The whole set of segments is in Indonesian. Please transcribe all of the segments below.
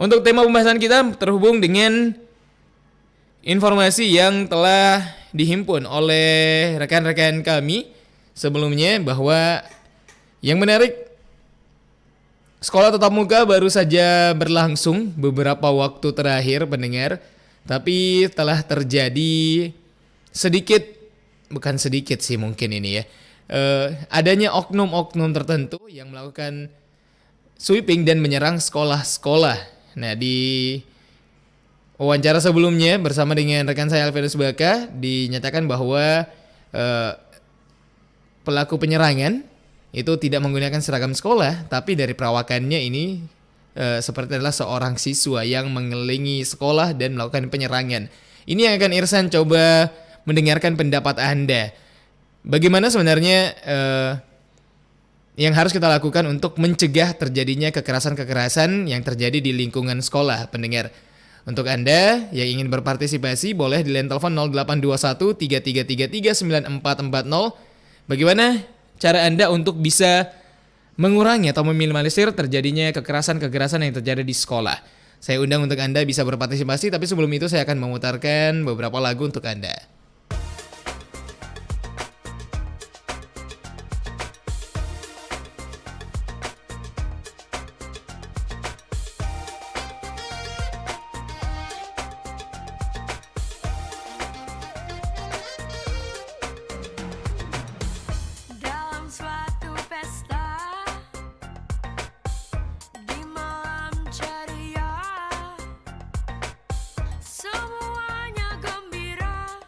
Untuk tema pembahasan kita terhubung dengan informasi yang telah dihimpun oleh rekan-rekan kami sebelumnya bahwa yang menarik, sekolah tatap muka baru saja berlangsung beberapa waktu terakhir pendengar, tapi telah terjadi sedikit, bukan sedikit sih mungkin ini ya, adanya oknum-oknum tertentu yang melakukan sweeping dan menyerang sekolah-sekolah. Nah, di wawancara sebelumnya bersama dengan rekan saya Alvirus Baka dinyatakan bahwa pelaku penyerangan itu tidak menggunakan seragam sekolah, tapi dari perawakannya ini seperti adalah seorang siswa yang mengelilingi sekolah dan melakukan penyerangan. Ini yang akan Irsan coba mendengarkan pendapat Anda. Bagaimana sebenarnya yang harus kita lakukan untuk mencegah terjadinya kekerasan-kekerasan yang terjadi di lingkungan sekolah, pendengar. Untuk Anda yang ingin berpartisipasi, boleh di line telepon 0821 3333 9440. Bagaimana cara Anda untuk bisa mengurangi atau meminimalisir terjadinya kekerasan-kekerasan yang terjadi di sekolah? Saya undang untuk Anda bisa berpartisipasi, tapi sebelum itu saya akan memutarkan beberapa lagu untuk Anda. Dalam suatu pesta di malam ceria, semuanya gembira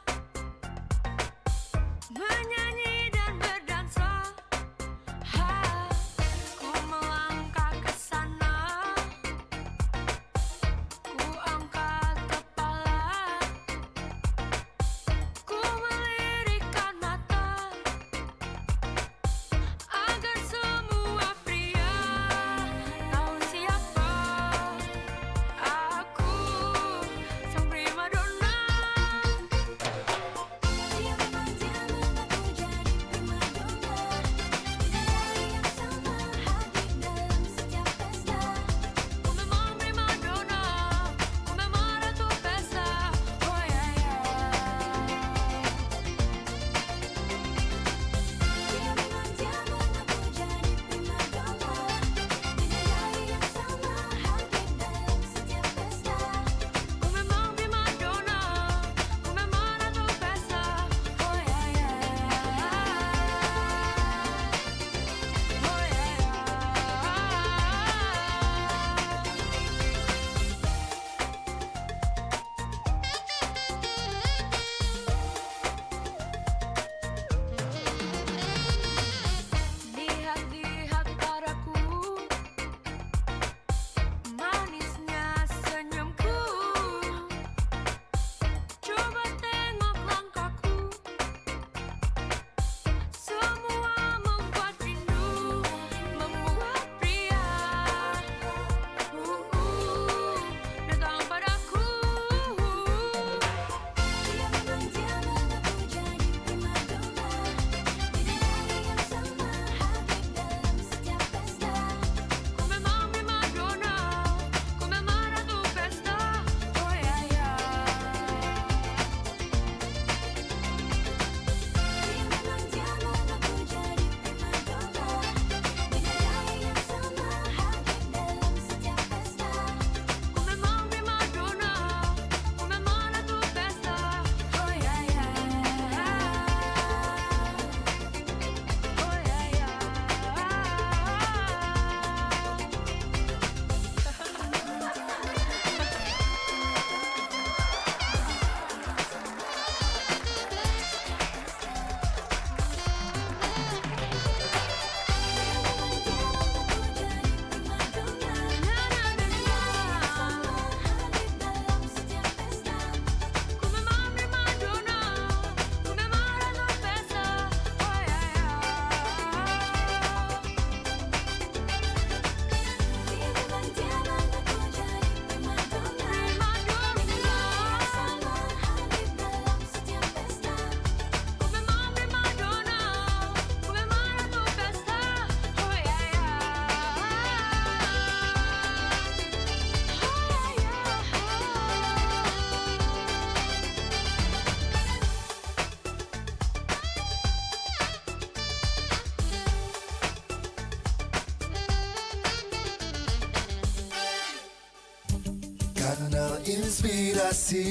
Kanal Inspirasi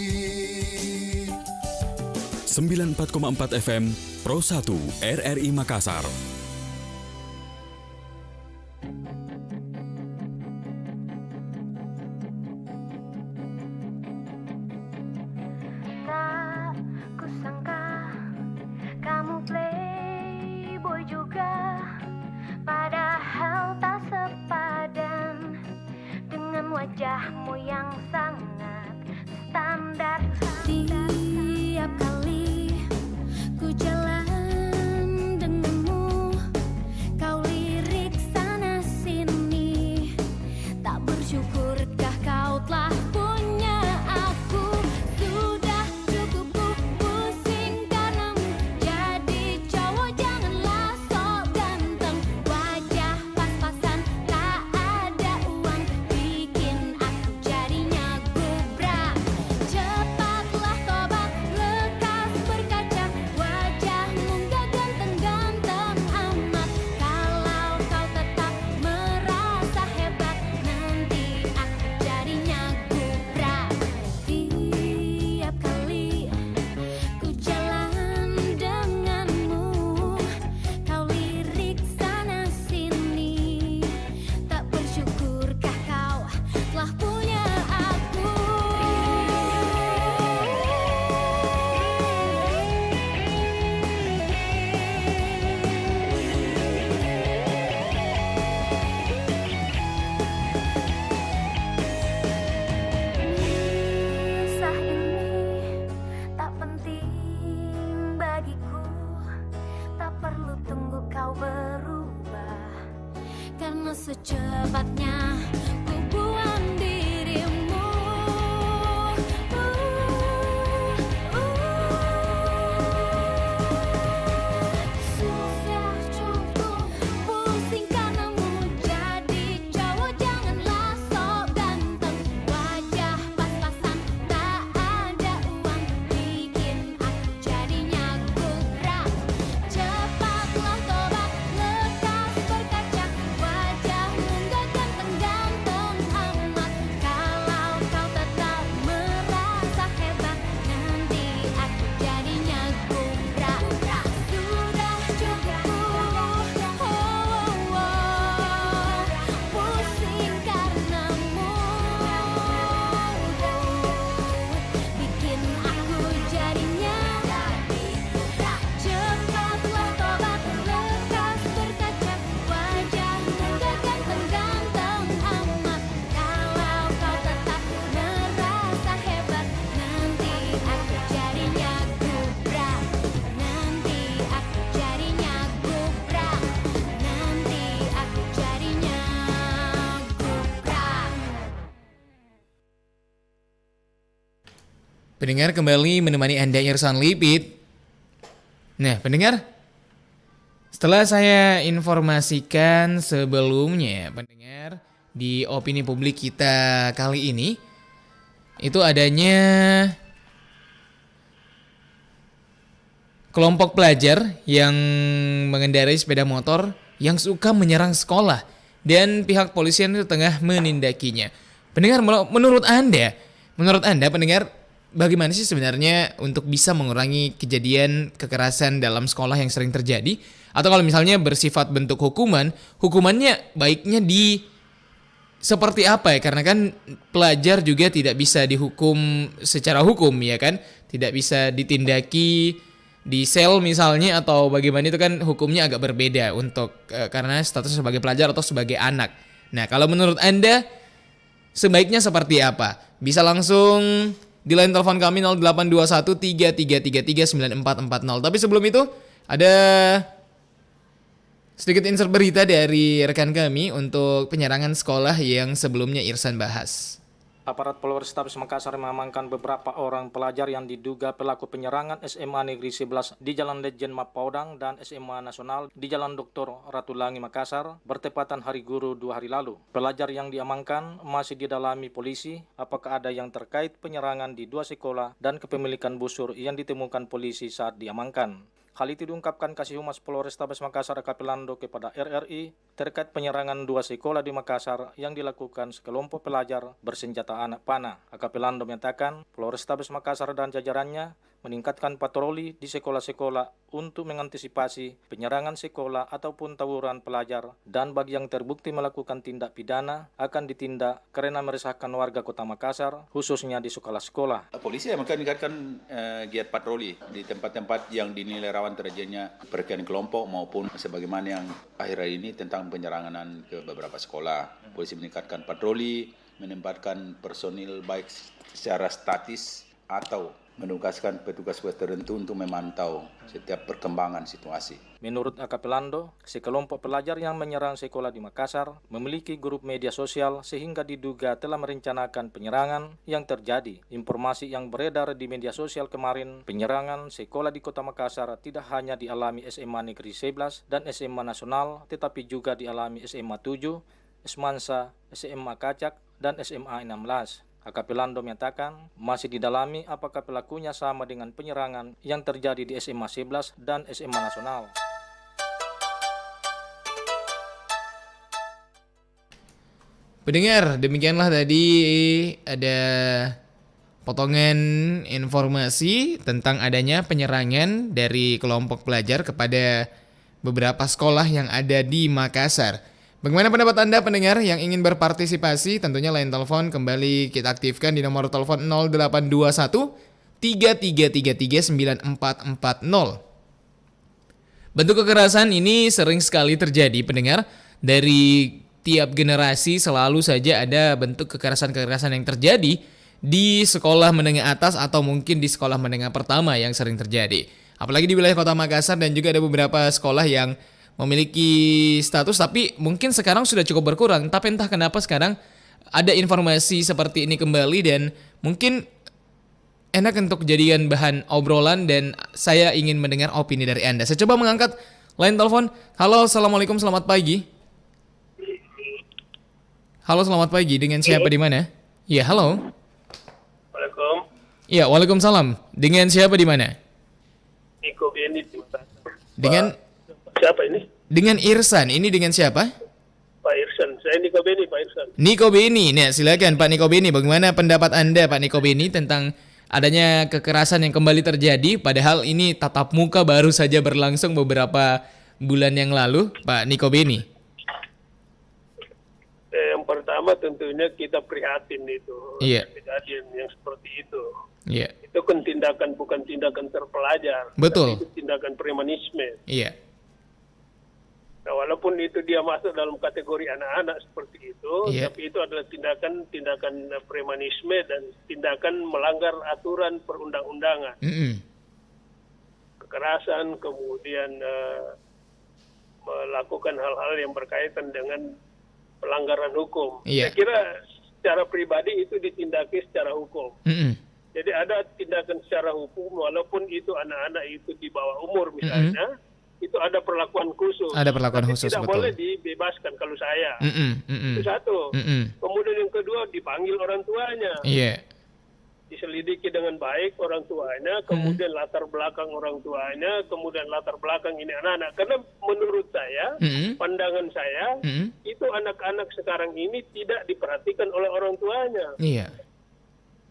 94,4 FM Pro 1 RRI Makassar. Tak kusangka kamu playboy juga, padahal tak sepadan dengan wajahmu yang sangat standar. Tiap kali ku jalan denganmu, kau lirik sana sini. Tak bersyukurkah kau telah punya aku? Sudah cukup ku pusing karenamu. Jadi cowok janganlah sok ganteng, wajah pas-pasan tak ada uang, bikin aku jadinya gubrak. Cepatlah tobat, lekas berkaca, wajahmu gak ganteng-ganteng amat. Kalau kau tetap merasa hebat, nanti aku jadinya gubrak. Tiap kali ku jalan denganmu, kau lirik sana sini. Tak bersyukurkah kau telah punya aku? Kisah ini tak penting bagiku, tak perlu tunggu kau berubah, karena secepatnya ku buang dirimu. Sudah cukup pusing karenamu, jadi cowok janganlah sok ganteng, wajah pas-pasan tak ada uang, bikin aku jadinya gubrak. Cepatlah tobat, lekas berkaca, wajahmu gak ganteng-ganteng amat. Kalau kau tetap merasa hebat, nanti aku jadinya gubrak. Sudah cukup, pusing karenamu, bikin aku jadinya gubrak. Cepatlah tobat, lekas berkaca, wajahmu gak ganteng-ganteng amat. Kalau kau tetap merasa hebat, nanti aku jadinya gubrak. Nanti aku jadinya gubrak. Nanti aku jadinya gubrak. Pendengar, kembali menemani Anda Irsan Lipit. Nah, pendengar, setelah saya informasikan sebelumnya, pendengar, di opini publik kita kali ini, itu adanya kelompok pelajar yang mengendarai sepeda motor yang suka menyerang sekolah dan pihak polisian itu tengah menindakinya. Pendengar, menurut Anda pendengar, bagaimana sih sebenarnya untuk bisa mengurangi kejadian kekerasan dalam sekolah yang sering terjadi? Atau kalau misalnya bersifat bentuk hukuman, hukumannya baiknya di seperti apa ya? Karena kan pelajar juga tidak bisa dihukum secara hukum, ya kan? Tidak bisa ditindaki di sel misalnya atau bagaimana, itu kan hukumnya agak berbeda untuk karena status sebagai pelajar atau sebagai anak. Nah, kalau menurut Anda sebaiknya seperti apa? Bisa langsung di line telepon kami 0821 3333 9440. Tapi sebelum itu ada sedikit insert berita dari rekan kami untuk penyerangan sekolah yang sebelumnya Irsan bahas. Aparat Polrestabes Makassar mengamankan beberapa orang pelajar yang diduga pelaku penyerangan SMA Negeri 11 di Jalan Lejen Mapaudang dan SMA Nasional di Jalan Dr. Ratulangi Makassar bertepatan Hari Guru 2 hari lalu. Pelajar yang diamankan masih didalami polisi apakah ada yang terkait penyerangan di dua sekolah dan kepemilikan busur yang ditemukan polisi saat diamankan. Hal itu diungkapkan Kasih Humas Polrestabes Makassar AKP Lando kepada RRI terkait penyerangan 2 sekolah di Makassar yang dilakukan sekelompok pelajar bersenjata anak panah. AKP Lando menyatakan Polrestabes Makassar dan jajarannya meningkatkan patroli di sekolah-sekolah untuk mengantisipasi penyerangan sekolah ataupun tawuran pelajar, dan bagi yang terbukti melakukan tindak pidana akan ditindak karena meresahkan warga Kota Makassar, khususnya di sekolah-sekolah. Polisi akan meningkatkan giat patroli di tempat-tempat yang dinilai rawan terjadinya perkelahian kelompok maupun sebagaimana yang akhir ini tentang penyerangan ke beberapa sekolah. Polisi meningkatkan patroli, menempatkan personil baik secara statis atau menugaskan petugas tertentu untuk memantau setiap perkembangan situasi. Menurut AKP Lando, sekelompok pelajar yang menyerang sekolah di Makassar memiliki grup media sosial sehingga diduga telah merencanakan penyerangan yang terjadi. Informasi yang beredar di media sosial kemarin, penyerangan sekolah di Kota Makassar tidak hanya dialami SMA Negeri 11 dan SMA Nasional, tetapi juga dialami SMA 7, Esmansa, SMA Kacak, dan SMA 16. AKP Lando menyatakan masih didalami apakah pelakunya sama dengan penyerangan yang terjadi di SMA 11 dan SMA Nasional. Pendengar, demikianlah tadi ada potongan informasi tentang adanya penyerangan dari kelompok pelajar kepada beberapa sekolah yang ada di Makassar. Bagaimana pendapat Anda pendengar yang ingin berpartisipasi? Tentunya line telepon kembali kita aktifkan di nomor telepon 0821 3333 9440. Bentuk kekerasan ini sering sekali terjadi pendengar. Dari tiap generasi selalu saja ada bentuk kekerasan-kekerasan yang terjadi di sekolah menengah atas atau mungkin di sekolah menengah pertama yang sering terjadi. Apalagi di wilayah Kota Makassar, dan juga ada beberapa sekolah yang memiliki status tapi mungkin sekarang sudah cukup berkurang. Tapi entah kenapa sekarang ada informasi seperti ini kembali, dan mungkin enak untuk jadikan bahan obrolan, dan saya ingin mendengar opini dari Anda. Saya coba mengangkat line telepon. Halo, assalamualaikum, selamat pagi. Halo, selamat pagi. Dengan siapa di mana? Ya, halo. Waalaikumsalam. Ya, waalaikumsalam. Dengan siapa di mana? Niko Beni. Dengan Siapa ini? Dengan Irsan. Ini dengan siapa? Pak Irsan. Saya Niko Beni, Pak Irsan. Niko Beni. Nah, silakan Pak Niko Beni. Bagaimana pendapat Anda, Pak Niko Beni, tentang adanya kekerasan yang kembali terjadi? Padahal ini tatap muka baru saja berlangsung beberapa bulan yang lalu, Pak Niko Beni. Yang pertama tentunya kita prihatin itu. Iya. Kejadian yang seperti itu. Iya. Itu kan tindakan, bukan tindakan terpelajar. Betul. Tapi itu tindakan premanisme. Iya. Nah, walaupun itu dia masuk dalam kategori anak-anak seperti itu, Iya. tapi itu adalah tindakan premanisme dan tindakan melanggar aturan perundang-undangan. Kekerasan, kemudian melakukan hal-hal yang berkaitan dengan pelanggaran hukum. Iya. Saya kira secara pribadi itu ditindaki secara hukum. Jadi ada tindakan secara hukum, walaupun itu anak-anak itu di bawah umur misalnya, itu ada perlakuan khusus. Ada perlakuan Tapi khusus, tidak betul. boleh dibebaskan kalau saya. Itu satu. Kemudian yang kedua, dipanggil orang tuanya. Iya. Diselidiki dengan baik orang tuanya, kemudian latar belakang orang tuanya, kemudian latar belakang ini anak-anak. Karena menurut saya, pandangan saya, itu anak-anak sekarang ini tidak diperhatikan oleh orang tuanya. Iya.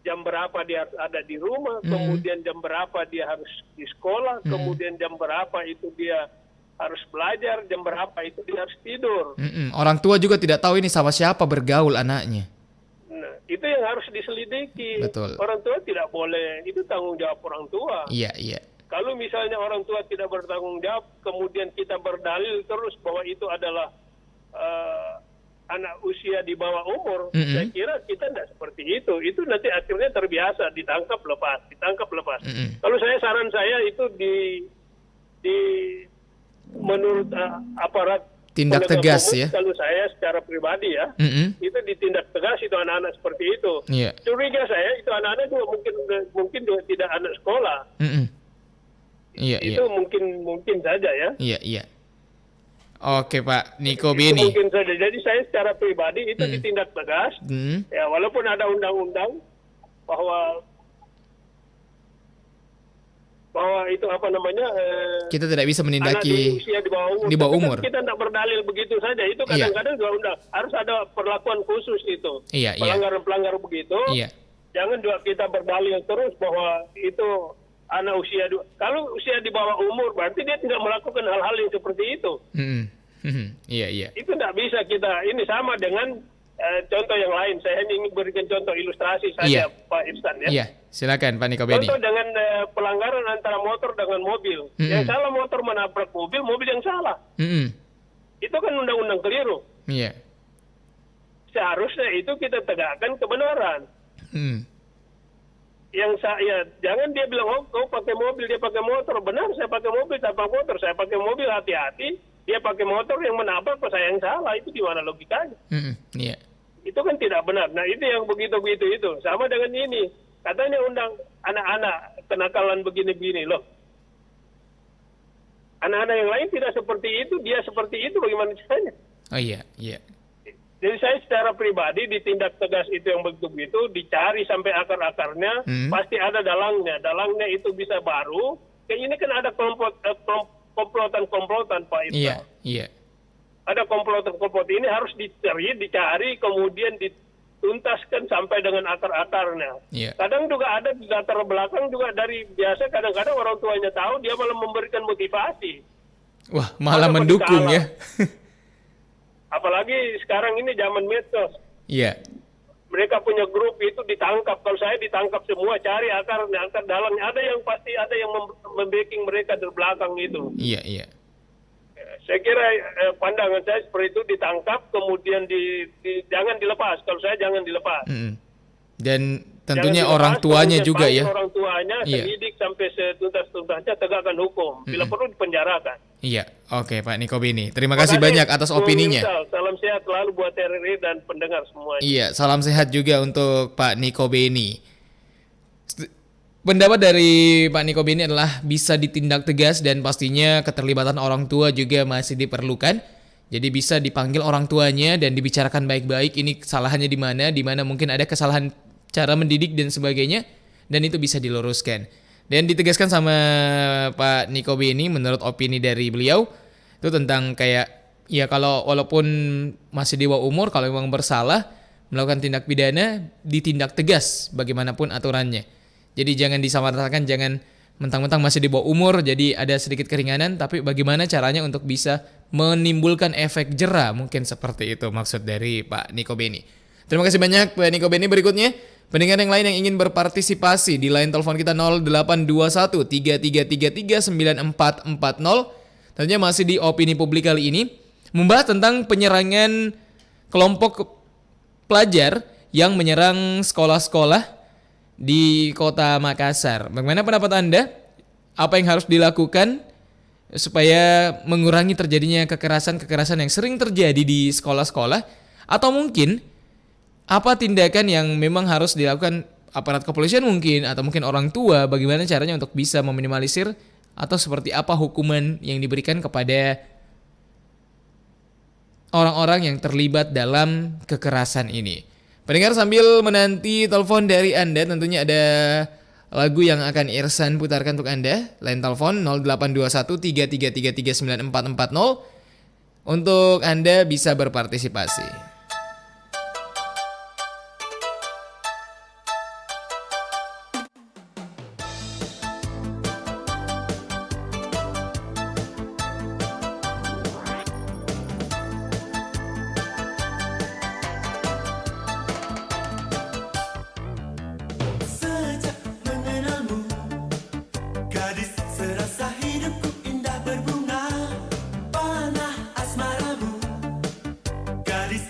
Jam berapa dia harus ada di rumah, kemudian jam berapa dia harus di sekolah, kemudian jam berapa itu dia harus belajar, jam berapa itu dia harus tidur. Orang tua juga tidak tahu ini sama siapa bergaul anaknya. Nah, itu yang harus diselidiki. Betul. Orang tua tidak boleh, itu tanggung jawab orang tua. Iya, iya. Kalau misalnya orang tua tidak bertanggung jawab, kemudian kita berdalil terus bahwa itu adalah anak usia di bawah umur, saya kira kita tidak seperti itu. Itu nanti akhirnya terbiasa, ditangkap lepas. Kalau saran saya itu di menurut aparat Tindak penegak tegas hukum, ya. Kalau saya secara pribadi ya, itu ditindak tegas itu anak-anak seperti itu. Iya. Curiga saya itu anak-anak juga mungkin juga tidak anak sekolah. Iya, iya. Itu mungkin saja ya. Iya, iya. Oke, Pak Niko Itu Beni. mungkin saja. Jadi saya secara pribadi itu ditindak tegas. Ya, walaupun ada undang-undang bahwa bahwa itu apa namanya Kita tidak bisa anak di menindaki usia di bawah umur. di bawah Tapi kan umur. kita tidak berdalil begitu saja. Itu kadang-kadang juga udah harus ada perlakuan khusus itu. Iya, iya. Pelanggaran-pelanggaran begitu. Iya. Jangan juga kita berdalil terus bahwa itu anak kalau usia di bawah umur berarti dia tidak melakukan hal-hal yang seperti itu. Iya, iya. Itu tidak bisa kita, ini sama dengan contoh yang lain. Saya hanya ingin berikan contoh ilustrasi saja, Iya. Pak Ihsan ya. Iya, silakan Pak Niko Beni. Contoh dengan pelanggaran antara motor dengan mobil. Yang salah motor menabrak mobil yang salah. Itu kan undang-undang keliru. Iya. Seharusnya itu kita tegakkan kebenaran. Jangan dia bilang, oh pakai mobil, dia pakai motor. Benar, saya pakai mobil, saya pakai motor. Saya pakai mobil, hati-hati. Dia pakai motor yang menabrak, saya yang salah. Itu di mana logikanya? Iya. Itu kan tidak benar. Nah, itu yang begitu-begitu itu. Sama dengan ini. Katanya undang anak-anak kenakalan begini-begini. Loh, anak-anak yang lain tidak seperti itu, dia seperti itu, bagaimana caranya? Oh iya, iya. Jadi saya secara pribadi ditindak tegas itu yang begitu-begitu, dicari sampai akar-akarnya, pasti ada dalangnya. Dalangnya itu bisa baru. Kayak ini kan ada komplotan-komplotan, Pak Ibnu. Iya, iya. Ada komplotan-komplotan ini harus dicari, kemudian dituntaskan sampai dengan akar-akarnya. Iya. Kadang juga ada di latar belakang juga dari biasa, kadang-kadang orang tuanya tahu, dia malah memberikan motivasi. Wah, malah Ada mendukung masalah. ya. Apalagi sekarang ini zaman medsos. Iya. Mereka punya grup itu ditangkap. Kalau saya ditangkap semua, cari akarnya, akar dalangnya. Ada yang pasti ada yang membacking mereka dari belakang itu. Iya, iya. Saya kira pandangan saya seperti itu, ditangkap kemudian jangan dilepas. Kalau saya jangan dilepas. Dan tentunya Jangan orang dilepas, tuanya kemudian juga panggil ya. Orang tuanya, Iya. selidik sampai setuntas-tuntasnya, tegakkan hukum. Bila perlu dipenjarakan. Iya. Oke, Pak Niko Beni. Terima kasih banyak atas opininya. Salam sehat selalu buat RRI dan pendengar semuanya. Iya, salam sehat juga untuk Pak Niko Beni. Pendapat dari Pak Niko Beni adalah bisa ditindak tegas dan pastinya keterlibatan orang tua juga masih diperlukan. Jadi bisa dipanggil orang tuanya dan dibicarakan baik-baik ini kesalahannya di mana mungkin ada kesalahan cara mendidik dan sebagainya, dan itu bisa diluruskan. Dan ditegaskan sama Pak Niko Beni menurut opini dari beliau itu tentang kayak ya kalau walaupun masih di bawah umur, kalau memang bersalah melakukan tindak pidana ditindak tegas bagaimanapun aturannya. Jadi jangan disamaratakan, jangan mentang-mentang masih di bawah umur jadi ada sedikit keringanan, tapi bagaimana caranya untuk bisa menimbulkan efek jera, mungkin seperti itu maksud dari Pak Niko Beni. Terima kasih banyak Pak Niko Beni. Berikutnya pendengar yang lain yang ingin berpartisipasi di line telepon kita 0821 3333 9440. Tentunya masih di opini publik kali ini membahas tentang penyerangan kelompok pelajar yang menyerang sekolah-sekolah di Kota Makassar. Bagaimana pendapat Anda? Apa yang harus dilakukan supaya mengurangi terjadinya kekerasan-kekerasan yang sering terjadi di sekolah-sekolah? Atau mungkin apa tindakan yang memang harus dilakukan aparat kepolisian mungkin, atau mungkin orang tua, bagaimana caranya untuk bisa meminimalisir, atau seperti apa hukuman yang diberikan kepada orang-orang yang terlibat dalam kekerasan ini. Pendengar, sambil menanti telepon dari Anda, tentunya ada lagu yang akan Irsan putarkan untuk Anda. Line telepon 0821 3333 9440 untuk Anda bisa berpartisipasi. Sejak mengenalmu, gadis serasa hidupku indah berbunga. Panah asmaramu, gadis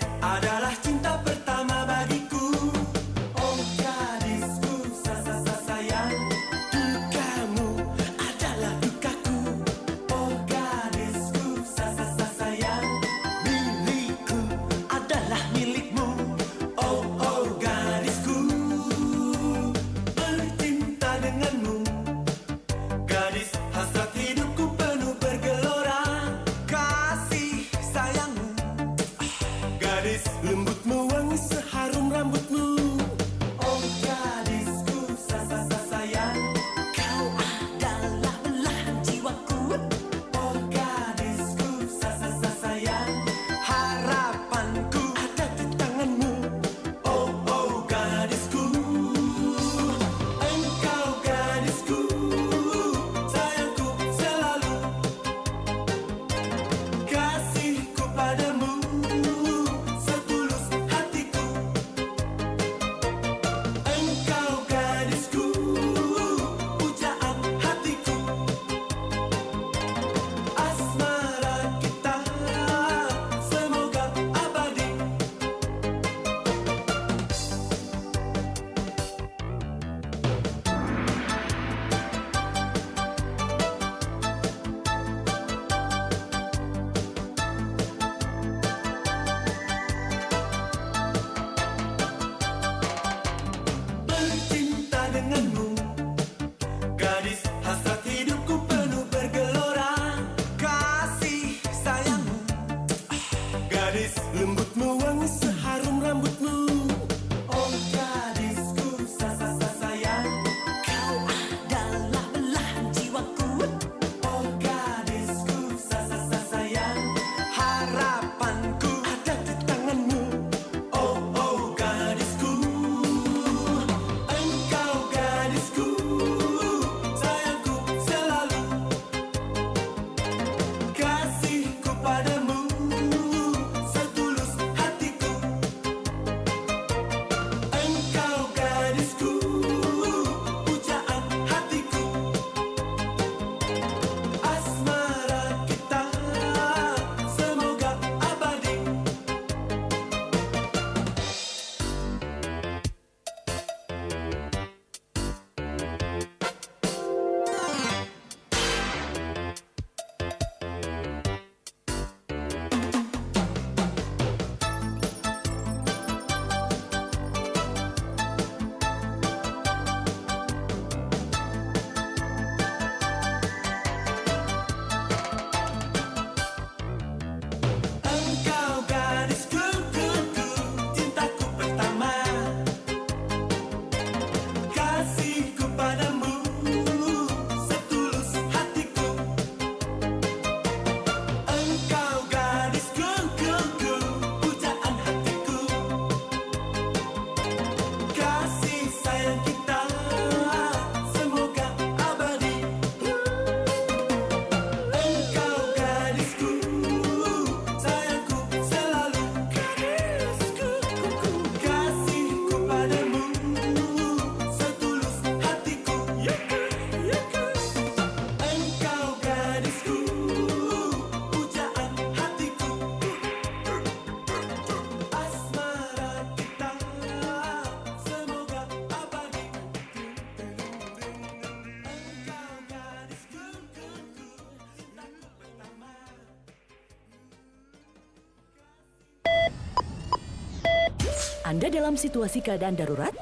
Anda dalam situasi keadaan darurat?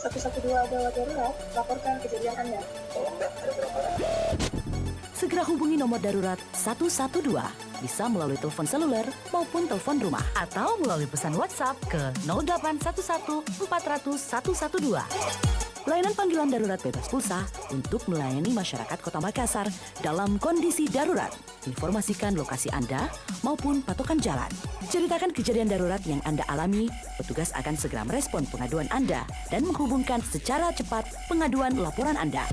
112 gawat darurat, laporkan kejadian Anda. Segera hubungi nomor darurat 112. Bisa melalui telepon seluler maupun telepon rumah. Atau melalui pesan WhatsApp ke 0811 400 112. Layanan panggilan darurat bebas pulsa untuk melayani masyarakat Kota Makassar dalam kondisi darurat. Informasikan lokasi Anda maupun patokan jalan. Ceritakan kejadian darurat yang Anda alami, petugas akan segera merespon pengaduan Anda dan menghubungkan secara cepat pengaduan laporan Anda.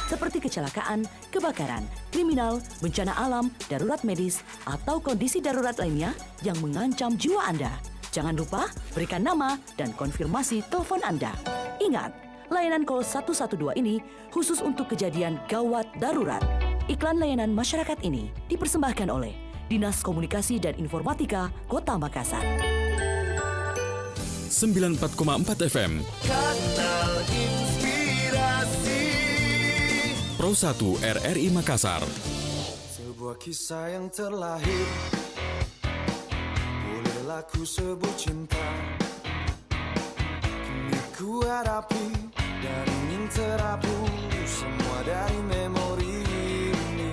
Seperti kecelakaan, kebakaran, kriminal, bencana alam, darurat medis, atau kondisi darurat lainnya yang mengancam jiwa Anda. Jangan lupa berikan nama dan konfirmasi telepon Anda. Ingat, layanan call 112 ini khusus untuk kejadian gawat darurat. Iklan layanan masyarakat ini dipersembahkan oleh Dinas Komunikasi dan Informatika Kota Makassar. 94,4 FM Kanal Inspirasi. Pro 1 RRI Makassar. Sebuah kisah yang terlahir, bolehlah ku sebut cinta. Kini ku hadapi dan ingin terhapus semua dari memori ini.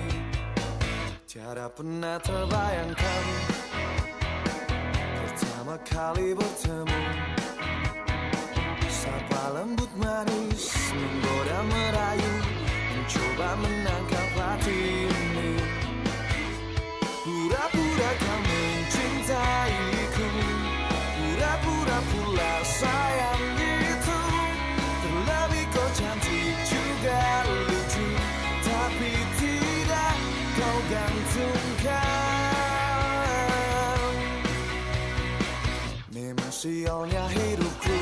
Tiada pernah terbayangkan pertama kali bertemu. Sapa lembut manis, menggoda merayu, mencoba menangkap hati ini. Pura-pura kau mencintaiku, pura-pura pula sayang itu. Terlebih kau cantik juga lucu, tapi tidak kau gantungkan. Memang sialnya hidupku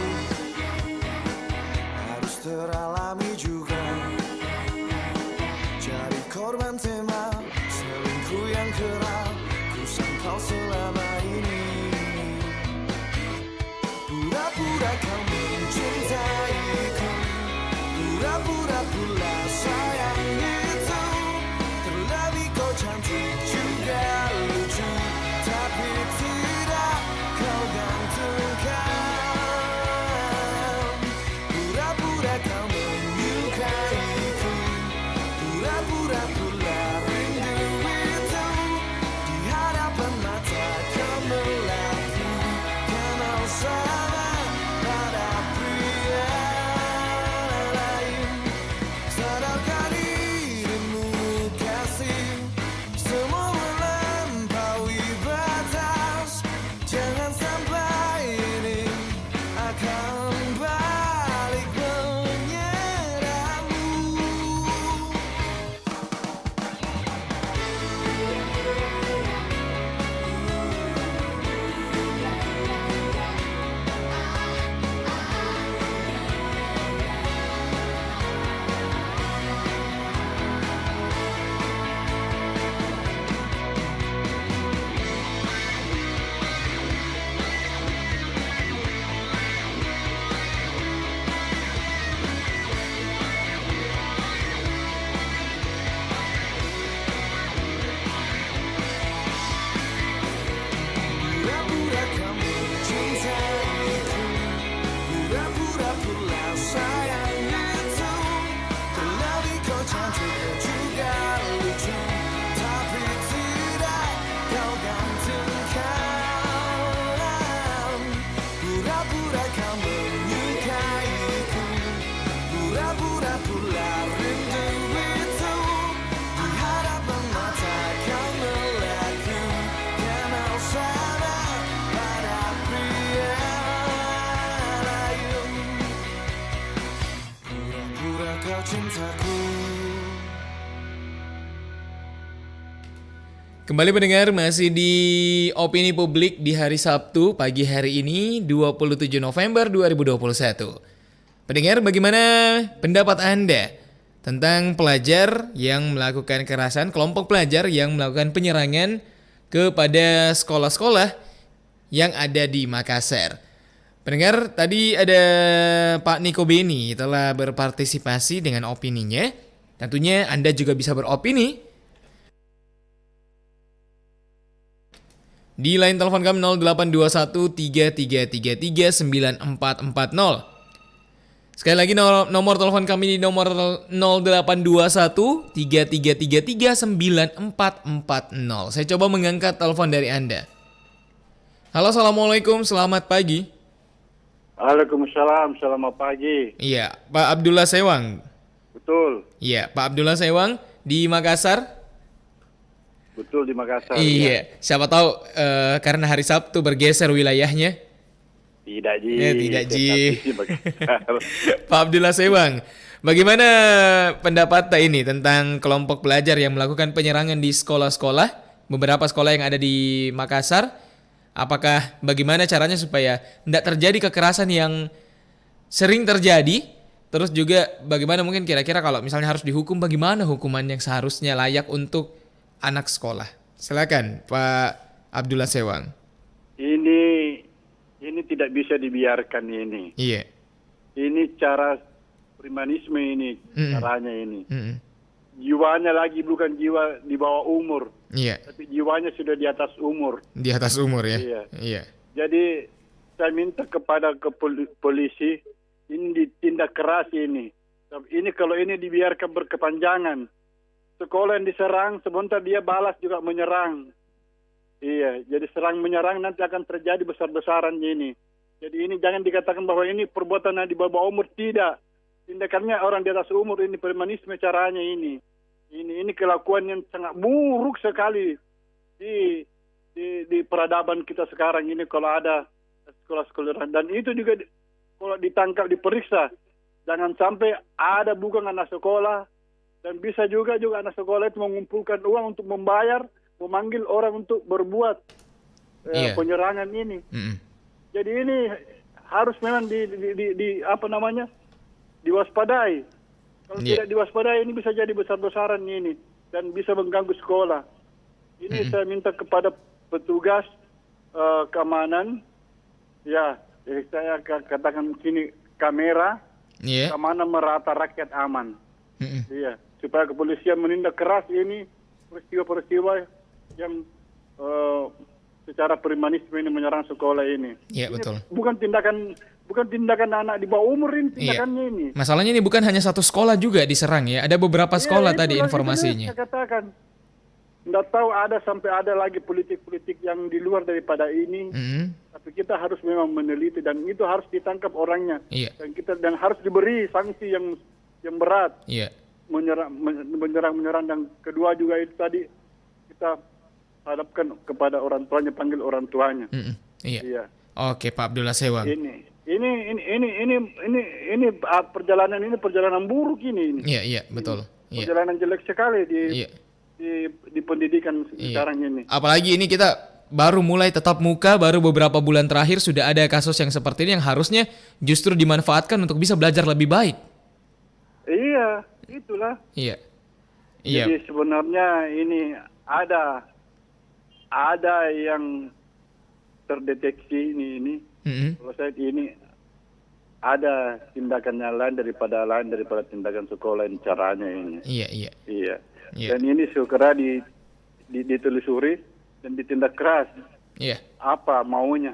harus teralami juga, jadi korban tema selingkuh yang kerap ku sangkal selama ini. Pura-pura kau mencintaiku, pura-pura pula sayang itu. Terlebih kau cantik juga lucu, tapi tidak kau gantungkan. Pura-pura kau menyukaiku, pura-pura pula rindu itu. Di hadapan mata kau melati, kenal sama pada pria lain. Sadarkah dirimu kasih, semua melampaui batas. Jangan sampai ini akan balik menyerangmu. Pura-pura kau mencintaiku, pura-pura pula sayang itu. Terlebih kau cantik juga lucu, tapi tidak kau gantungkan. Pura-pura kau menyukaiku, pura-pura pula rindu itu. Di hadapan mata kau melihatku, kenal sama pada pria lain. Pura-pura kau cintaku. Kembali mendengar masih di Opini Publik di hari Sabtu pagi hari ini 27 November 2021. Pendengar, bagaimana pendapat Anda tentang pelajar yang melakukan kekerasan, kelompok pelajar yang melakukan penyerangan kepada sekolah-sekolah yang ada di Makassar? Pendengar, tadi ada Pak Niko Beni telah berpartisipasi dengan opininya. Tentunya Anda juga bisa beropini Di line telepon kami 0821-3333-9440. Sekali lagi nomor telepon kami di nomor 0821-3333-9440. Saya coba mengangkat telepon dari Anda. Halo, Assalamualaikum, selamat pagi. Waalaikumsalam, selamat pagi. Iya, Pak Abdullah Sewang. Betul. Iya, Pak Abdullah Sewang di Makassar. Betul, di Makassar. Iya, siapa tahu karena hari Sabtu bergeser wilayahnya. Tidak, Ji. Tidak, Ji. Pak Abdullah Sewang, bagaimana pendapat ini tentang kelompok pelajar yang melakukan penyerangan di sekolah-sekolah, beberapa sekolah yang ada di Makassar? Apakah bagaimana caranya supaya tidak terjadi kekerasan yang sering terjadi? Terus juga bagaimana mungkin kira-kira kalau misalnya harus dihukum, bagaimana hukuman yang seharusnya layak untuk anak sekolah? Silakan Pak Abdullah Sewang. Ini tidak bisa dibiarkan ini. Iya. Ini cara premanisme ini, caranya ini. Jiwanya lagi bukan jiwa di bawah umur. Iya. Tapi jiwanya sudah di atas umur. Di atas umur ya. Iya. Iya. Jadi saya minta kepada polisi ini ditindak keras ini. Ini kalau ini dibiarkan berkepanjangan, sekolah yang diserang sebentar dia balas juga menyerang. Iya, jadi serang menyerang nanti akan terjadi besar-besaran ini. Jadi ini jangan dikatakan bahwa ini perbuatan yang di bawah umur, tidak. Tindakannya orang di atas umur, ini premanisme caranya ini. Ini kelakuan yang sangat buruk sekali di peradaban kita sekarang ini kalau ada sekolah-sekolah. Dan itu juga kalau ditangkap, diperiksa, jangan sampai ada bukan anak sekolah, dan bisa juga anak sekolah itu mengumpulkan uang untuk memanggil orang untuk berbuat penyerangan ini. Jadi ini harus memang diwaspadai. Kalau tidak diwaspadai ini bisa jadi besar-besaran ini dan bisa mengganggu sekolah. Ini saya minta kepada petugas keamanan, saya katakan sini kamera, keamanan merata rakyat aman. Iya, supaya kepolisian menindak keras ini peristiwa-peristiwa yang secara premanisme ini menyerang sekolah ini. Iya, betul. Bukan tindakan anak di bawah umur ini tindakannya ini. Masalahnya ini bukan hanya satu sekolah juga diserang ya. Ada beberapa sekolah tadi informasinya. Saya katakan. Nggak tahu sampai ada lagi politik-politik yang di luar daripada ini. Tapi kita harus memang meneliti dan itu harus ditangkap orangnya. Iya. Dan harus diberi sanksi yang berat. Iya. Menyerang dan kedua juga itu tadi kita hadapkan kepada orang tuanya, panggil orang tuanya. Iya. Oke, Pak Abdullah Sewang. Ini perjalanan buruk ini. Iya, betul. Perjalanan jelek sekali di pendidikan sekarang ini. Apalagi ini kita baru mulai tatap muka, baru beberapa bulan terakhir sudah ada kasus yang seperti ini yang harusnya justru dimanfaatkan untuk bisa belajar lebih baik. Iya, itulah. Iya. Jadi sebenarnya ini ada yang terdeteksi ini. Kalau saya ini ada tindakan yang lain daripada tindakan sekolah ini caranya ini. Iya. Dan ini segera ditelusuri dan ditindak keras. Iya. Apa maunya?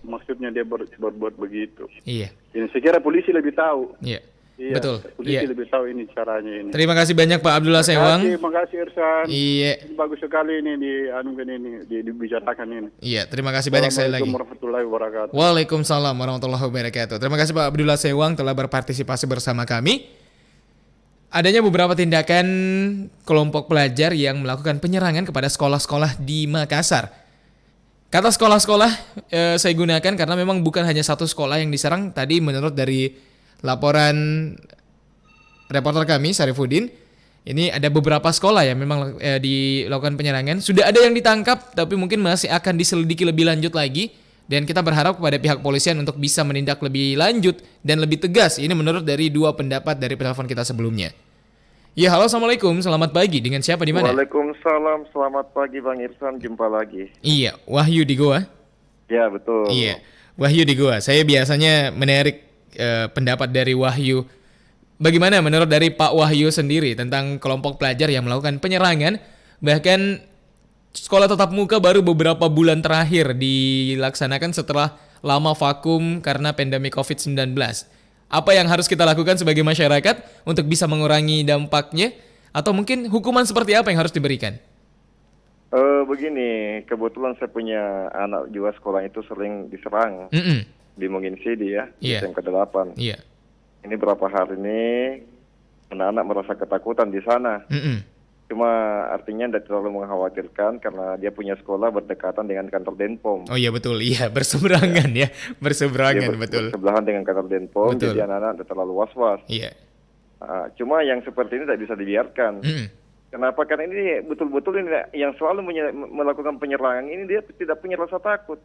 Maksudnya dia berbuat begitu? Iya. Ini saya kira polisi lebih tahu. Iya. Iya, Betul. Polisi lebih tahu ini caranya ini. Terima kasih banyak Pak Abdullah Sewang. Terima kasih Irsan. Iya. Ini bagus sekali ini dibicarakan ini. Iya, terima kasih banyak sekali lagi. Assalamualaikum warahmatullahi wabarakatuh. Waalaikumsalam warahmatullahi wabarakatuh. Terima kasih Pak Abdullah Sewang telah berpartisipasi bersama kami. Adanya beberapa tindakan kelompok pelajar yang melakukan penyerangan kepada sekolah-sekolah di Makassar. Kata sekolah-sekolah saya gunakan karena memang bukan hanya satu sekolah yang diserang. Tadi menurut dari laporan reporter kami Syarifuddin, ini ada beberapa sekolah yang memang dilakukan penyerangan. Sudah ada yang ditangkap, tapi mungkin masih akan diselidiki lebih lanjut lagi. Dan kita berharap kepada pihak polisian untuk bisa menindak lebih lanjut dan lebih tegas. Ini menurut dari dua pendapat dari penelpon kita sebelumnya. Ya, halo, assalamualaikum, selamat pagi. Dengan siapa di mana? Waalaikumsalam, selamat pagi Bang Irsan, jumpa lagi. Iya, Wahyu di Goa. Ya, betul. Iya, Wahyu di Goa. Saya biasanya menarik pendapat dari Wahyu. Bagaimana menurut dari Pak Wahyu sendiri tentang kelompok pelajar yang melakukan penyerangan, bahkan sekolah tatap muka baru beberapa bulan terakhir dilaksanakan setelah lama vakum karena pandemi COVID-19. Apa yang harus kita lakukan sebagai masyarakat untuk bisa mengurangi dampaknya? Atau mungkin hukuman seperti apa yang harus diberikan? Begini, kebetulan saya punya anak juga sekolah itu sering diserang di Mungin Sidi ya, di SMK 8. Ini berapa hari ini anak-anak merasa ketakutan di sana. Cuma artinya tidak terlalu mengkhawatirkan karena dia punya sekolah berdekatan dengan kantor Denpom. Oh iya betul, iya berseberangan ya, berseberangan betul. Bersebelahan dengan kantor Denpom, Betul. jadi anak-anak tidak terlalu was-was. Iya. Cuma yang seperti ini tidak bisa dibiarkan. Kenapa? Karena ini betul-betul ini yang selalu melakukan penyerangan ini dia tidak punya rasa takut.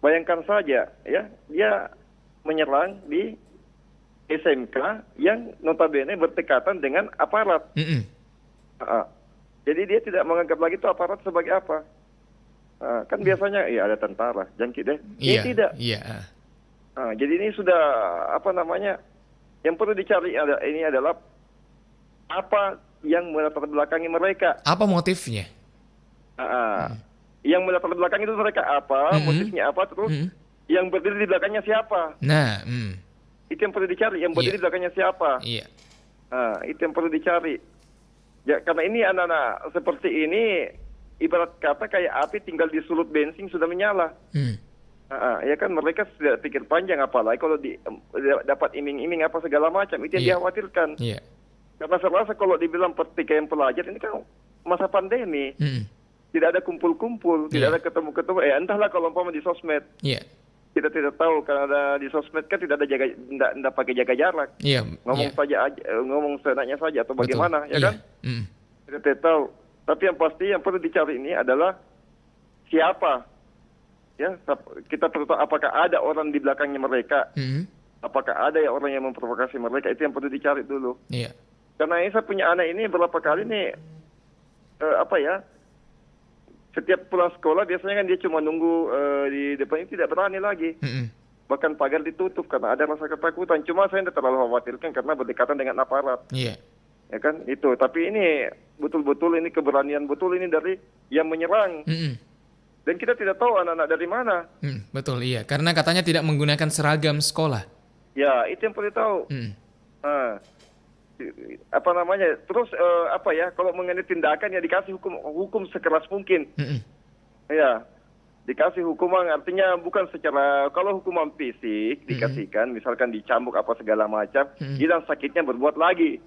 Bayangkan saja ya, dia menyerang di SMK yang notabene berdekatan dengan aparat. Jadi dia tidak menganggap lagi itu aparat sebagai apa. Kan biasanya ya ada tentara, jangkit deh. Ini tidak. Jadi ini sudah apa namanya? Yang perlu dicari ini adalah apa yang melatar belakangi mereka. Apa motifnya? Yang melatar belakangi itu mereka apa, motifnya apa, terus yang berdiri di belakangnya siapa. Nah, itu yang perlu dicari, yang berdiri di belakangnya siapa. Itu yang perlu dicari. Ya, karena ini anak-anak seperti ini ibarat kata kayak api tinggal disulut bensin sudah menyala. Ya kan mereka sudah pikir panjang, apalagi kalau dapat iming-iming apa segala macam, itu yang dikhawatirkan. Karena saya rasa kalau dibilang pertikaian pelajar ini kan masa pandemi, tidak ada kumpul-kumpul, tidak ada ketemu-ketemu. Entahlah kalau umpama di sosmed, kita tidak tahu karena ada di sosmed kan tidak ada tidak pakai jaga jarak. Ngomong saja, ngomong seenaknya saja atau bagaimana, ya kan? Kita tidak tahu. Tapi yang pasti yang perlu dicari ini adalah siapa. Ya, kita perlu tahu apakah ada orang di belakangnya mereka, apakah ada orang yang memprovokasi mereka, itu yang perlu dicari dulu. Karena saya punya anak ini berapa kali nih, setiap pulang sekolah biasanya kan dia cuma nunggu di depan, ini tidak berani lagi. Bahkan pagar ditutup karena ada rasa ketakutan. Cuma saya tidak terlalu khawatirkan karena berdekatan dengan aparat. Ya kan, itu. Tapi ini betul-betul ini keberanian betul ini dari yang menyerang. Dan kita tidak tahu anak-anak dari mana. Betul, iya. Karena katanya tidak menggunakan seragam sekolah. Ya, itu yang perlu tahu. Terus kalau mengenai tindakan ya dikasih hukum sekeras mungkin. Ya, dikasih hukuman artinya bukan secara, kalau hukuman fisik dikasihkan, misalkan dicambuk apa segala macam, hilang sakitnya berbuat lagi.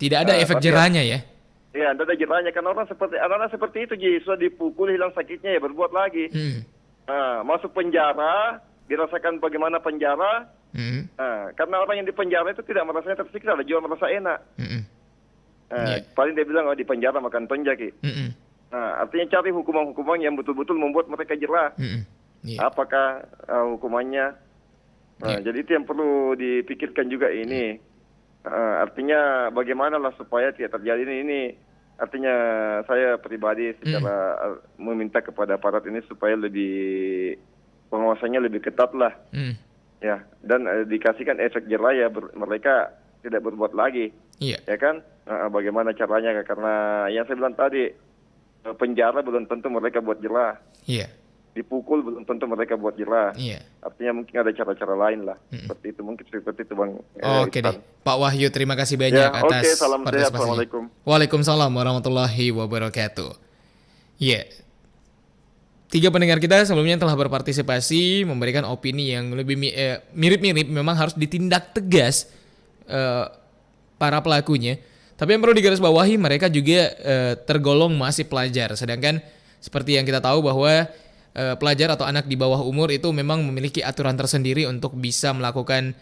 Tidak ada efek jerahnya ya. Ya, tidak ada jerahnya karena anak-anak seperti itu sudah dipukul hilang sakitnya ya berbuat lagi. Masuk penjara, dirasakan bagaimana penjara. Karena orang yang di penjara itu tidak merasanya tersiksa, juga merasa enak. Paling dia bilang di penjara makan tonjaki. Artinya cari hukuman-hukuman yang betul-betul membuat mereka jerah. Apakah hukumannya? Jadi itu yang perlu dipikirkan juga ini. Artinya bagaimana lah supaya tidak terjadi ini. Artinya saya pribadi secara meminta kepada aparat ini supaya lebih pengawasannya lebih ketat lah. Ya, dan dikasihkan efek jerah ya mereka tidak berbuat lagi. Ya kan? Bagaimana caranya? Karena yang saya bilang tadi, penjara belum tentu mereka buat jerah. Dipukul belum tentu mereka buat jerah. Artinya mungkin ada cara-cara lain lah. Seperti itu Bang. Oke deh. Pak Wahyu, terima kasih banyak atas salam sehat. partisipasinya. Assalamualaikum. Waalaikumsalam warahmatullahi wabarakatuh. 3 pendengar kita sebelumnya telah berpartisipasi memberikan opini yang lebih mirip-mirip, memang harus ditindak tegas para pelakunya. Tapi yang perlu digarisbawahi, mereka juga tergolong masih pelajar. Sedangkan seperti yang kita tahu bahwa pelajar atau anak di bawah umur itu memang memiliki aturan tersendiri untuk bisa melakukan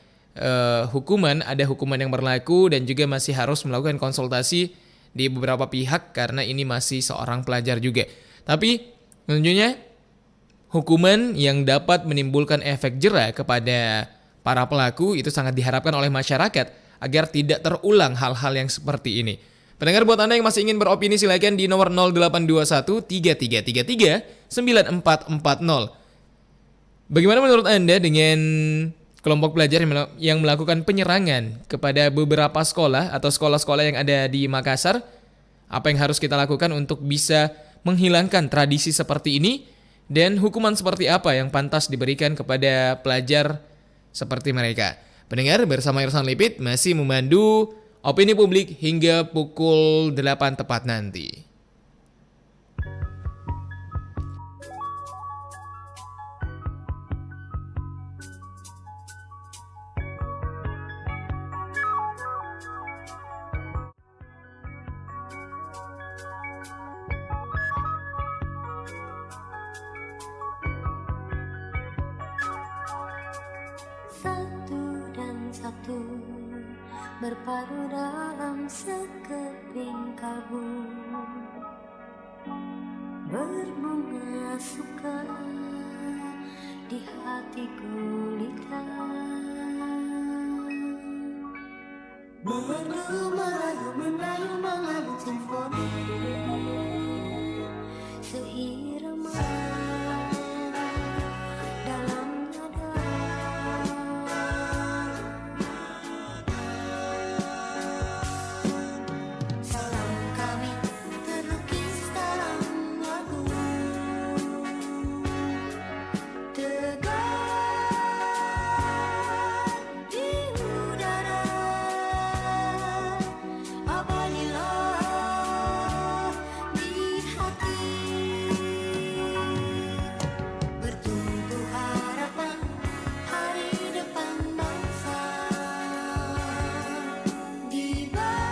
hukuman. Ada hukuman yang berlaku dan juga masih harus melakukan konsultasi di beberapa pihak karena ini masih seorang pelajar juga. Tapi tentunya hukuman yang dapat menimbulkan efek jerah kepada para pelaku itu sangat diharapkan oleh masyarakat agar tidak terulang hal-hal yang seperti ini. Pendengar, buat Anda yang masih ingin beropini silakan di nomor 0821 3333 9440. Bagaimana menurut Anda dengan kelompok pelajar yang melakukan penyerangan kepada beberapa sekolah atau sekolah-sekolah yang ada di Makassar? Apa yang harus kita lakukan untuk bisa menghilangkan tradisi seperti ini? Dan hukuman seperti apa yang pantas diberikan kepada pelajar seperti mereka? Pendengar, bersama Irsan Lipit masih memandu opini publik hingga pukul 8 tepat nanti. Satu dan satu berpadu dalam sekeping kalbu, berbunga suka di hati gulita. Merdu merayu menayu mengalu simfoni seirama dalam nada. Salam kami terlukis dalam lagu, tegak di udara, abadilah di hati. Bertumbuh harapan hari depan bangsa, di batas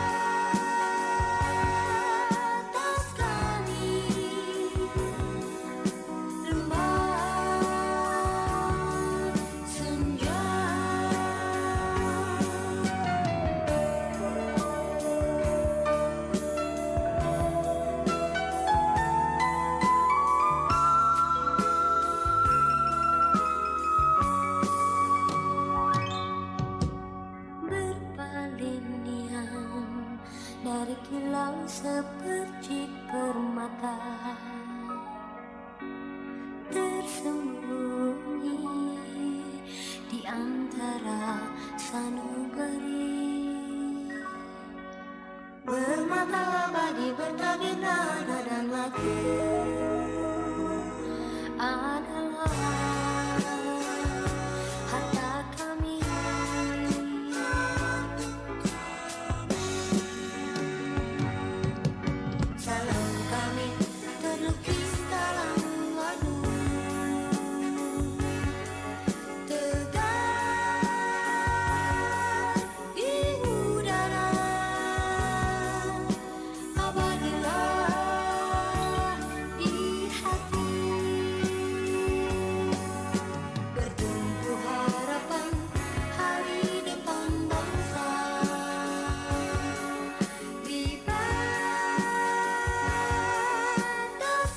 kami remah senja. Berpalingnian dari kilau sepercik permata, tersembunyi di antara sanubari. Bermata abadi bertabir nada dan lagu adalah harta kami. Salam kami terlukis dalam lagu, tegak di udara, abadilah di hati. Bertumbuh harapan hari depan bangsa, di batas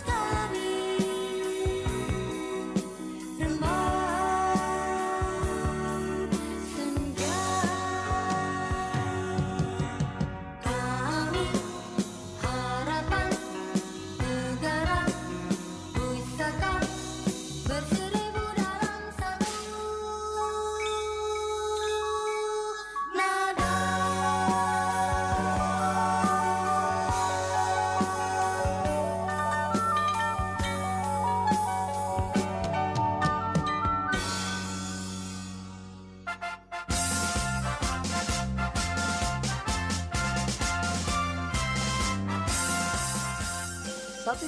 kami remang senja. Kami harapan negara pusaka berseribu dalam satu nada.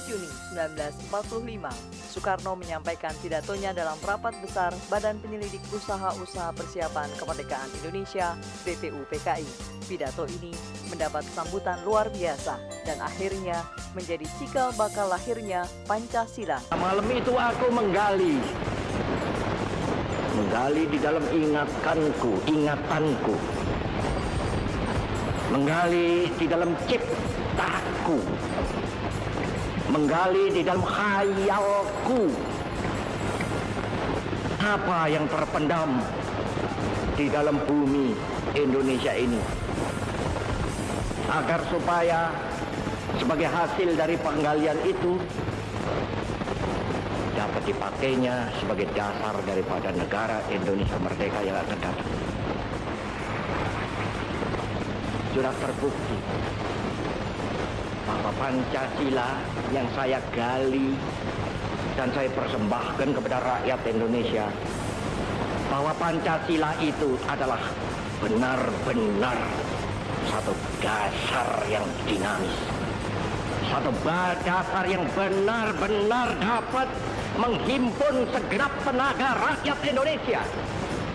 Juni 1945, Soekarno menyampaikan pidatonya dalam rapat besar Badan Penyelidik Usaha-Usaha Persiapan Kemerdekaan Indonesia (BPUPKI). Pidato ini mendapat sambutan luar biasa dan akhirnya menjadi cikal bakal lahirnya Pancasila. Malam itu aku menggali di dalam ingatanku, menggali di dalam ciptaku, menggali di dalam khayalku, apa yang terpendam di dalam bumi Indonesia ini, agar supaya sebagai hasil dari penggalian itu dapat dipakainya sebagai dasar daripada negara Indonesia merdeka yang akan datang. Sudah terbukti bahwa Pancasila yang saya gali dan saya persembahkan kepada rakyat Indonesia, bahwa Pancasila itu adalah benar-benar satu dasar yang dinamis, satu dasar yang benar-benar dapat menghimpun segenap tenaga rakyat Indonesia,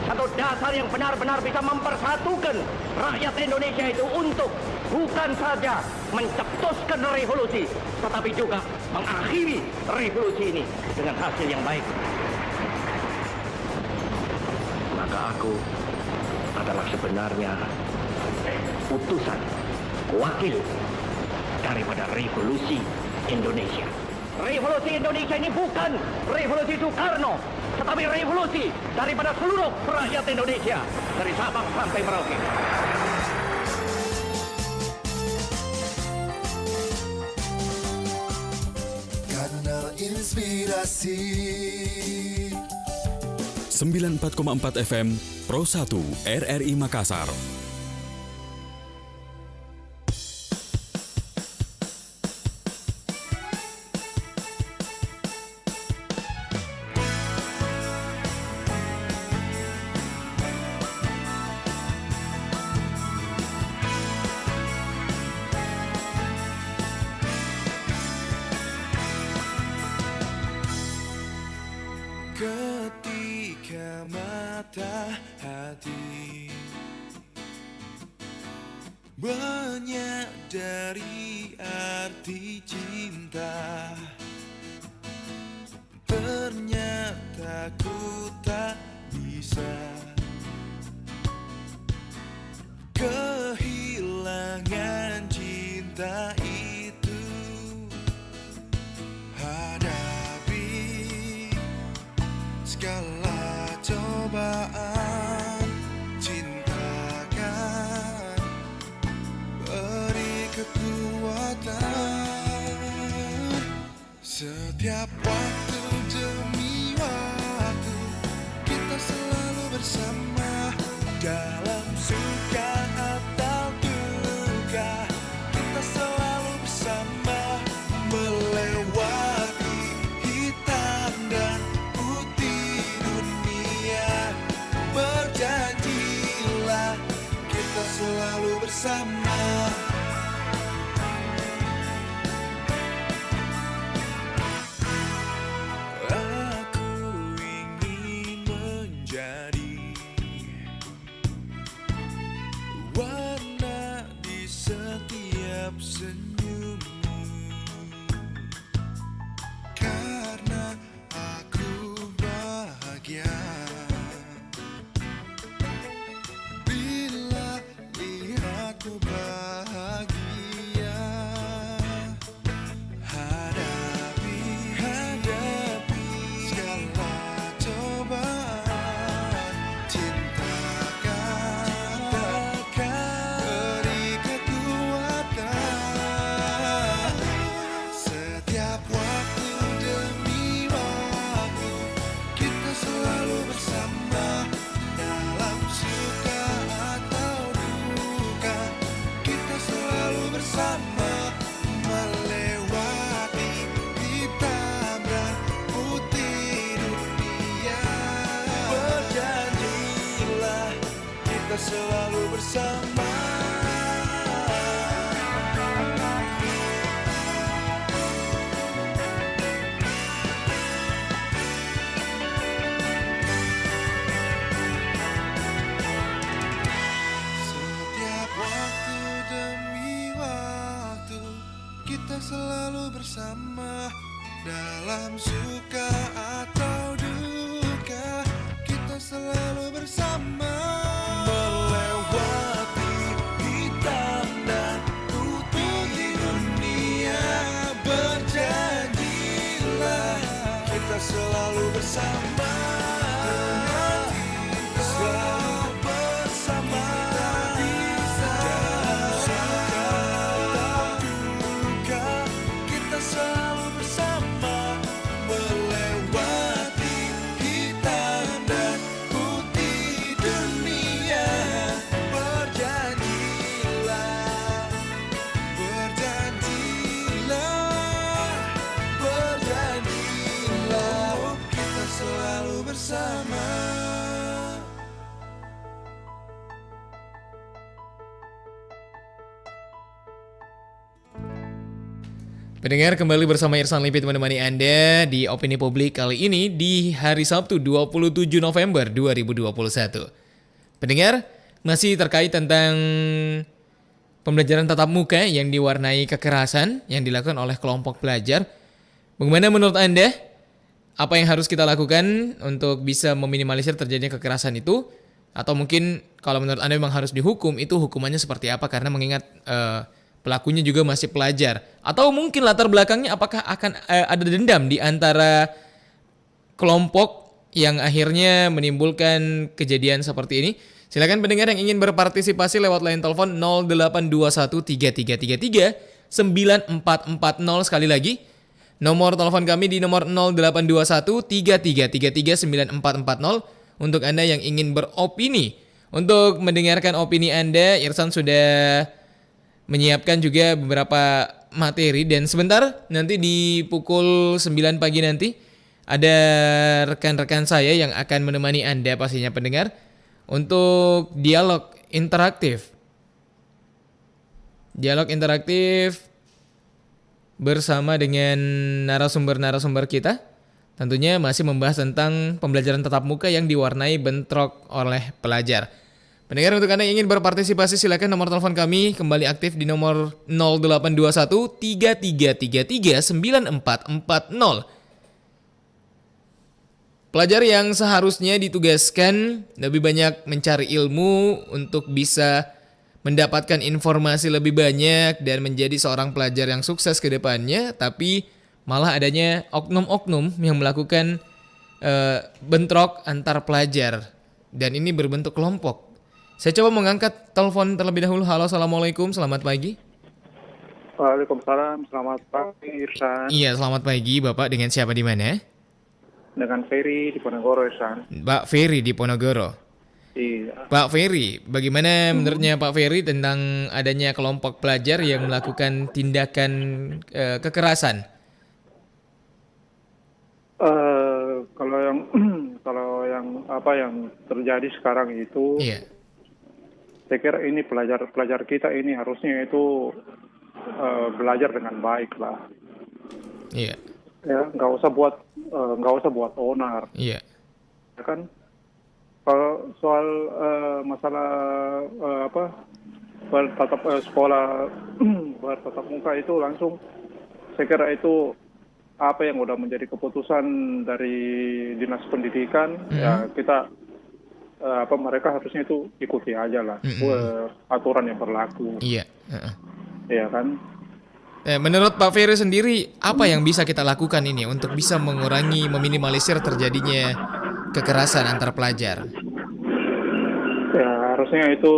satu dasar yang benar-benar bisa mempersatukan rakyat Indonesia itu untuk bukan saja mencetuskan revolusi, tetapi juga mengakhiri revolusi ini dengan hasil yang baik. Maka aku adalah sebenarnya utusan, wakil daripada revolusi Indonesia. Revolusi Indonesia ini bukan revolusi Soekarno, tetapi revolusi daripada seluruh rakyat Indonesia, dari Sabang sampai Merauke. Kanal Inspirasi 94,4 FM Pro 1 RRI Makassar. Ketika mata hati menyadari arti cinta, ternyata ku tak bisa kehilangan cinta itu. Hadapi segala cobaan, cintakan, beri kekuatan. Setiap waktu demi waktu, kita selalu bersama, dalam suka atau duka, kita selalu bersama, melewati hitam dan berjanjilah kita selalu bersama. Aku ingin menjadi warna di setiap senyummu, karena aku bahagia aku bahagia. Hadapi segala cobaan, cintakan, beri kekuatan. Setiap waktu demi waktu, kita selalu bersama, dalam suka atau duka, kita selalu bersama, melewati hitam dan putih dunia. Berjanjilah kita selalu bersama. Kita selalu bersama, dalam suka atau duka, kita selalu bersama, melewati hitam dan putih dunia. Berjanjilah kita selalu bersama, selalu bersama. Selalu bersama, melewati hitam dan putih dunia. Berjanjilah, berjanjilah. bersama. Pendengar, kembali bersama Irsan Lipit menemani Anda di Opini Publik kali ini di hari Sabtu 27 November 2021. Pendengar, masih terkait tentang pembelajaran tatap muka yang diwarnai kekerasan yang dilakukan oleh kelompok pelajar. Bagaimana menurut Anda? Apa yang harus kita lakukan untuk bisa meminimalisir terjadinya kekerasan itu? Atau mungkin kalau menurut Anda memang harus dihukum, itu hukumannya seperti apa? Karena mengingat pelakunya juga masih pelajar. Atau mungkin latar belakangnya apakah akan ada dendam di antara kelompok yang akhirnya menimbulkan kejadian seperti ini? Silakan pendengar yang ingin berpartisipasi lewat line telepon 0821 3333 9440 sekali lagi. Nomor telepon kami di nomor 0821 3333 9440 untuk Anda yang ingin beropini. Untuk mendengarkan opini Anda, Irsan sudah menyiapkan juga beberapa materi dan sebentar nanti di pukul 9 pagi nanti ada rekan-rekan saya yang akan menemani Anda pastinya pendengar untuk dialog interaktif. Dialog interaktif bersama dengan narasumber-narasumber kita. Tentunya masih membahas tentang pembelajaran tatap muka yang diwarnai bentrok oleh pelajar. Pendengar, untuk Anda yang ingin berpartisipasi silakan nomor telepon kami kembali aktif di nomor 0821 3333 9440. Pelajar yang seharusnya ditugaskan lebih banyak mencari ilmu untuk bisa mendapatkan informasi lebih banyak dan menjadi seorang pelajar yang sukses ke depannya, tapi malah adanya oknum-oknum yang melakukan bentrok antar pelajar dan ini berbentuk kelompok. Saya coba mengangkat telepon terlebih dahulu. Halo, assalamualaikum, selamat pagi. Waalaikumsalam, selamat pagi Irsan. Iya, selamat pagi Bapak. Dengan siapa di mana? Dengan Ferry di Ponorogo Irsan. Pak Ferry di Ponorogo. Iya. Pak Ferry, bagaimana menurutnya Pak Ferry tentang adanya kelompok pelajar yang melakukan tindakan kekerasan? Kalau yang apa yang terjadi sekarang itu, iya. Saya kira ini pelajar kita ini harusnya itu belajar dengan baik lah. Iya. Ya, nggak usah buat onar. Iya. Ya kan? Kalau soal masalah sekolah bertatap muka itu langsung, saya kira itu apa yang udah menjadi keputusan dari dinas pendidikan, ya kita mereka harusnya itu ikuti aja lah aturan yang berlaku. Iya. Iya kan. Menurut Pak Ferry sendiri, apa yang bisa kita lakukan ini untuk bisa mengurangi, meminimalisir terjadinya kekerasan antar pelajar? Ya harusnya itu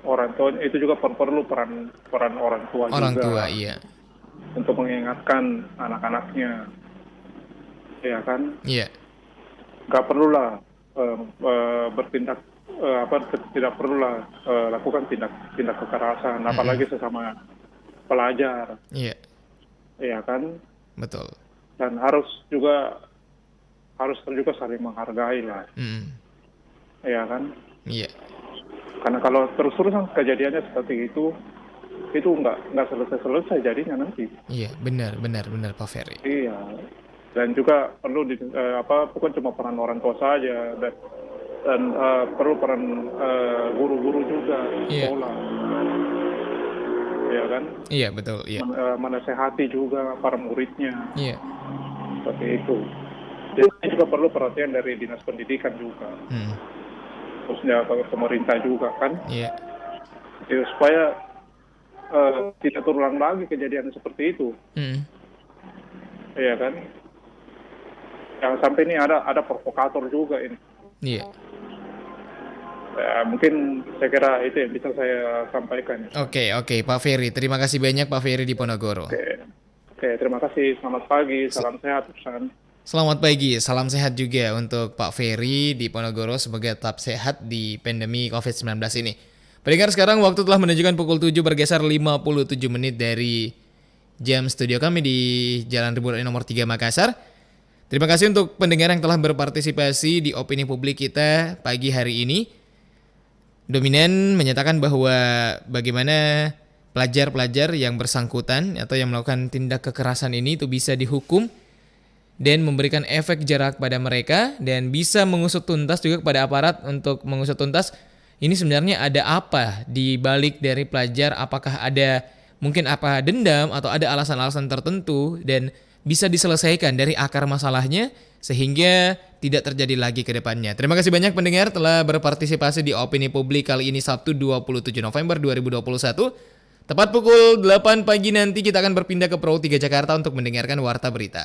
orang tua itu juga perlu peran orang tua juga. Orang tua, iya. Untuk mengingatkan anak-anaknya, ya kan? Iya. Gak perlulah bertindak tidak perlulah lakukan tindak kekerasan, apalagi sesama pelajar. Iya. Iya kan? Betul. Dan harus juga saling menghargai lah. Iya kan? Iya. Karena kalau terus-terusan kejadiannya seperti itu nggak selesai jadinya nanti. Iya, benar Pak Ferry. Iya. Dan juga perlu bukan cuma peran orang tua saja dan perlu peran guru-guru juga sekolah. Iya kan? Iya, betul, iya. Menasehati juga para muridnya. Iya. Seperti itu. Jadi juga perlu perhatian dari dinas pendidikan juga. Khususnya pemerintah juga kan. Iya. Ya, supaya tidak terulang lagi kejadian seperti itu. Iya kan? Jangan sampai ini ada provokator juga ini. Iya. Ya, mungkin saya kira itu yang bisa saya sampaikan. Oke, Pak Ferry. Terima kasih banyak Pak Ferry di Ponorogo. Oke, terima kasih. Selamat pagi, salam sehat. Selamat pagi, salam sehat juga untuk Pak Ferry di Ponorogo. Semoga tetap sehat di pandemi COVID-19 ini. Pendengar, sekarang waktu telah menunjukkan pukul 7 bergeser 57 menit dari jam studio kami di Jalan Ribuan nomor 3 Makassar. Terima kasih untuk pendengar yang telah berpartisipasi di opini publik kita pagi hari ini. Dominan menyatakan bahwa bagaimana pelajar-pelajar yang bersangkutan atau yang melakukan tindak kekerasan ini itu bisa dihukum dan memberikan efek jerak pada mereka dan bisa mengusut tuntas juga kepada aparat untuk mengusut tuntas ini sebenarnya ada apa di balik dari pelajar, apakah ada mungkin apa dendam atau ada alasan-alasan tertentu dan bisa diselesaikan dari akar masalahnya sehingga tidak terjadi lagi ke depannya. Terima kasih banyak pendengar telah berpartisipasi di opini publik kali ini Sabtu 27 November 2021. Tepat pukul 8 pagi nanti kita akan berpindah ke Pro 3 Jakarta untuk mendengarkan Warta Berita.